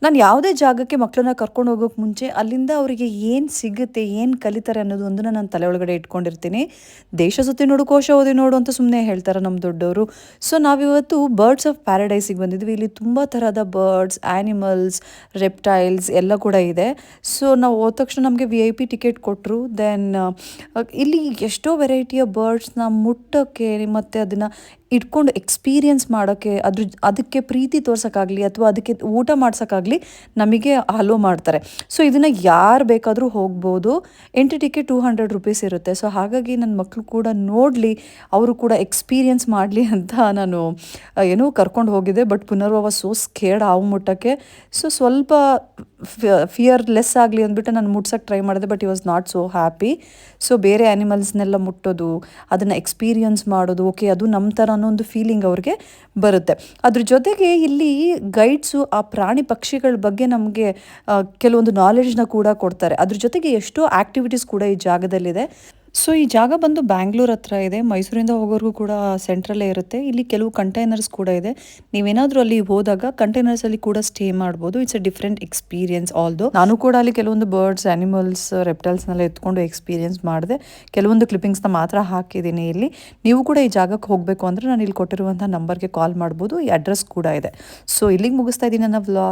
ನಾನು ಯಾವುದೇ ಜಾಗಕ್ಕೆ ಮಕ್ಕಳನ್ನ ಕರ್ಕೊಂಡು ಹೋಗೋಕೆ ಮುಂಚೆ ಅಲ್ಲಿಂದ ಅವರಿಗೆ ಏನು ಸಿಗುತ್ತೆ, ಏನು ಕಲಿತಾರೆ ಅನ್ನೋದು ಒಂದನ್ನ ನಾನು ತಲೆ ಒಳಗಡೆ ಇಟ್ಕೊಂಡಿರ್ತೀನಿ. ದೇಶ ಸುತ್ತಿ ನೋಡು, ಕೋಶ ಓದಿ ನೋಡು ಅಂತ ಸುಮ್ಮನೆ ಹೇಳ್ತಾರೆ ನಮ್ಮ ದೊಡ್ಡವರು. ಸೊ ನಾವಿವತ್ತು ಬರ್ಡ್ಸ್ ಆಫ್ ಪ್ಯಾರಡೈಸಿಗೆ ಬಂದಿದ್ವಿ. ಇಲ್ಲಿ ತುಂಬ ಥರದ ಬರ್ಡ್ಸ್, ಆ್ಯನಿಮಲ್ಸ್, ರೆಪ್ಟೈಲ್ಸ್ ಎಲ್ಲ ಕೂಡ ಇದೆ. ಸೊ ನಾವು ಹೋದ ತಕ್ಷಣ ನಮಗೆ VIP ಟಿಕೆಟ್ ಕೊಟ್ಟರು. ದೆನ್ ಇಲ್ಲಿ ಎಷ್ಟೋ ವೆರೈಟಿಯ ಬರ್ಡ್ಸ್ನ ಮುಟ್ಟೋಕ್ಕೆ ಮತ್ತು ಅದನ್ನು ಇಟ್ಕೊಂಡು ಎಕ್ಸ್ಪೀರಿಯನ್ಸ್ ಮಾಡೋಕ್ಕೆ, ಅದಕ್ಕೆ ಪ್ರೀತಿ ತೋರ್ಸೋಕ್ಕಾಗಲಿ ಅಥವಾ ಅದಕ್ಕೆ ಊಟ ಮಾಡ್ಸೋಕ್ಕಾಗಲಿ ನಮಗೆ ಅಲೋ ಮಾಡ್ತಾರೆ. ಸೊ ಇದನ್ನು ಯಾರು ಬೇಕಾದರೂ ಹೋಗ್ಬೋದು. ಎಂಟ್ರಿ ಟಿಕೆಟ್ ₹200 ಇರುತ್ತೆ. ಸೊ ಹಾಗಾಗಿ ನನ್ನ ಮಕ್ಕಳು ಕೂಡ ನೋಡಲಿ, ಅವರು ಕೂಡ ಎಕ್ಸ್ಪೀರಿಯನ್ಸ್ ಮಾಡಲಿ ಅಂತ ನಾನು ಏನೋ ಕರ್ಕೊಂಡು ಹೋಗಿದ್ದೆ. ಬಟ್ ಪುನರ್ವ ಸೋ ಸ್ಕೇರ್ಡ್ ಹಾವು ಮುಟ್ಟೋಕ್ಕೆ. ಸೊ ಸ್ವಲ್ಪ ಫಿಯರ್ಲೆಸ್ ಆಗಲಿ ಅಂದ್ಬಿಟ್ಟು ನಾನು ಮುಟ್ಸೋಕ್ಕೆ ಟ್ರೈ ಮಾಡಿದೆ. But he was not so happy. So ಬೇರೆ ಆ್ಯನಿಮಲ್ಸ್ನೆಲ್ಲ ಮುಟ್ಟೋದು, ಅದನ್ನು ಎಕ್ಸ್ಪೀರಿಯನ್ಸ್ ಮಾಡೋದು, ಓಕೆ ಅದು ನಮ್ಮ ಥರ ಅನ್ನೋ ಒಂದು ಫೀಲಿಂಗ್ ಅವ್ರಿಗೆ ಬರುತ್ತೆ. ಅದ್ರ ಜೊತೆಗೆ ಇಲ್ಲಿ ಗೈಡ್ಸು ಆ ಪ್ರಾಣಿ ಪಕ್ಷಿಗಳ ಬಗ್ಗೆ ನಮಗೆ ಕೆಲವೊಂದು ನಾಲೆಡ್ಜ್ನ ಕೂಡ ಕೊಡ್ತಾರೆ. ಅದ್ರ ಜೊತೆಗೆ ಎಷ್ಟೋ ಆ್ಯಕ್ಟಿವಿಟೀಸ್ ಕೂಡ ಈ ಜಾಗದಲ್ಲಿದೆ. ಸೊ ಈ ಜಾಗ ಬಂದು ಬ್ಯಾಂಗ್ಳೂರ್ ಹತ್ರ ಇದೆ. ಮೈಸೂರಿಂದ ಹೋಗೋರ್ಗೂ ಕೂಡ ಸೆಂಟ್ರಲ್ಲೇ ಇರುತ್ತೆ. ಇಲ್ಲಿ ಕೆಲವು ಕಂಟೈನರ್ಸ್ ಕೂಡ ಇದೆ. ನೀವೇನಾದರೂ ಅಲ್ಲಿ ಹೋದಾಗ ಕಂಟೈನರ್ಸಲ್ಲಿ ಕೂಡ ಸ್ಟೇ ಮಾಡ್ಬೋದು. It's a different experience. Although ನಾನು ಕೂಡ ಅಲ್ಲಿ ಕೆಲವೊಂದು ಬರ್ಡ್ಸ್, ಆ್ಯನಿಮಲ್ಸ್, ರೆಪ್ಟೈಲ್ಸ್ನೆಲ್ಲ ಎತ್ಕೊಂಡು ಎಕ್ಸ್ಪೀರಿಯನ್ಸ್ ಮಾಡಿದೆ. ಕೆಲವೊಂದು ಕ್ಲಿಪ್ಪಿಂಗ್ಸ್ನ ಮಾತ್ರ ಹಾಕಿದ್ದೀನಿ ಇಲ್ಲಿ. ನೀವು ಕೂಡ ಈ ಜಾಗಕ್ಕೆ ಹೋಗಬೇಕು ಅಂದರೆ ನಾನು ಇಲ್ಲಿ ಕೊಟ್ಟಿರುವಂಥ ನಂಬರ್ಗೆ ಕಾಲ್ ಮಾಡ್ಬೋದು. ಈ ಅಡ್ರೆಸ್ ಕೂಡ ಇದೆ. ಸೊ ಇಲ್ಲಿಗೆ ಮುಗಿಸ್ತಾ ಇದ್ದೀನಿ ನನ್ನ ವ್ಲಾಗ್.